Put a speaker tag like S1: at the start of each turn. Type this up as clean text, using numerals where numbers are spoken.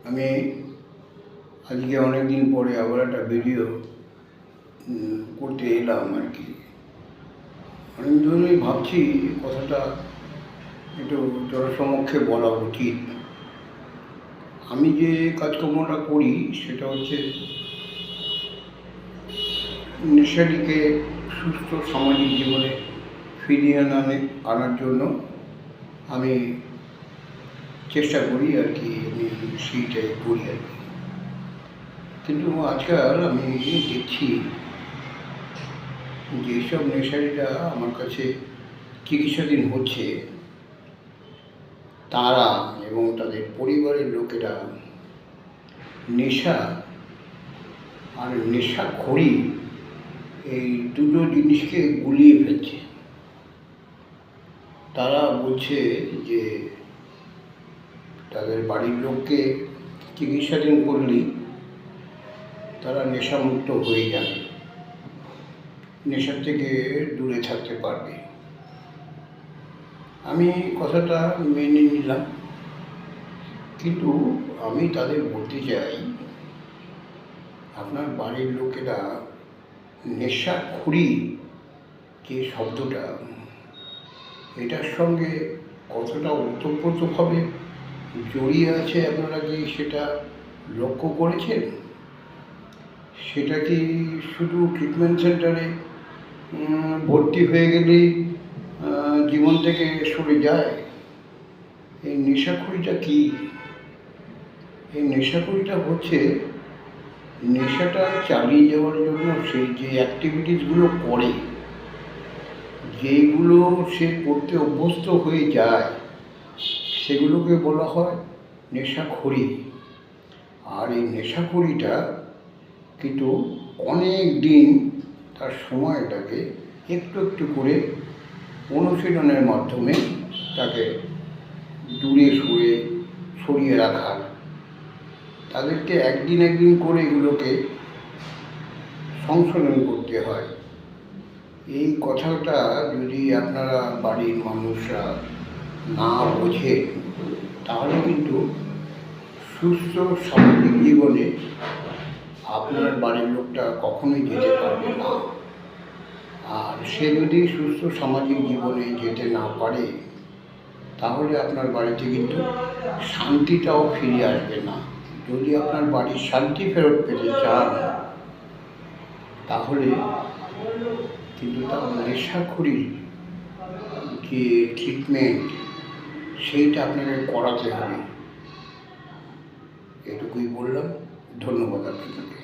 S1: আমি আজকে অনেক দিন পরে আবার একটা ভিডিও করতে এলাম আর কি। অনেক ধরেই ভাবছি কথাটা একটু জনসমক্ষে বলা উচিত। আমি যে কাজকর্মটা করি সেটা হচ্ছে নেশাটিকে সুস্থ সামাজিক জীবনে ফিরিয়ে আনার জন্য আমি চেষ্টা করি আর কি। আমি সেইটাই করি আর কি। কিন্তু আজকাল আমি দেখছি যেসব নেশারীরা আমার কাছে চিকিৎসাধীন হচ্ছে তারা এবং তাদের পরিবারের লোকেরা নেশা আর নেশাখোরি এই দুটো জিনিসকে গুলিয়ে ফেলছে। তারা বলছে যে তাদের বাড়ির লোককে চিকিৎসাধীন করলেই তারা নেশামুক্ত হয়ে যাবে, নেশার থেকে দূরে থাকতে পারবে। আমি কথাটা মেনে নিলাম, কিন্তু আমি তাদের বলতে চাই আপনার বাড়ির লোকেরা নেশাখোরি যে শব্দটা এটার সঙ্গে কতটা ওতপ্রোতভাবে জড়িয়ে আছে আপনারা কি সেটা লক্ষ্য করেছেন? সেটা কি শুধু ট্রিটমেন্ট সেন্টারে ভর্তি হয়ে গেলেই জীবন থেকে সরে যায়? এই নেশাখোরিটা কী? এই নেশাখোরিটা হচ্ছে নেশাটা চালিয়ে যাওয়ার জন্য সে যে অ্যাক্টিভিটিসগুলো করে, যেইগুলো সে করতে অভ্যস্ত হয়ে যায় সেগুলোকে বলা হয় নেশাখোরি। আর এই নেশাখোরিটা কিন্তু অনেক দিন তার সময়টাকে একটু একটু করে অনুশীলনের মাধ্যমে তাকে দূরে সরিয়ে রাখার, তাদেরকে একদিন করে এগুলোকে সংশোধন করতে হয়। এই কথাটা যদি আপনারা বাড়ির মানুষরা না বোঝে তাহলে কিন্তু সুস্থ সামাজিক জীবনে আপনার বাড়ির লোকটা কখনোই যেতে পারবে না। আর সে যদি সুস্থ সামাজিক জীবনে যেতে না পারে তাহলে আপনার বাড়িতে কিন্তু শান্তিটাও ফিরে আসবে না। যদি আপনার বাড়ির শান্তি ফেরত পেতে চান তাহলে কিন্তু তার নেশাখোরির যে ট্রিটমেন্ট সেইটা আপনাকে করাতে হবে। এটুকুই বললাম। ধন্যবাদ আপনাকে।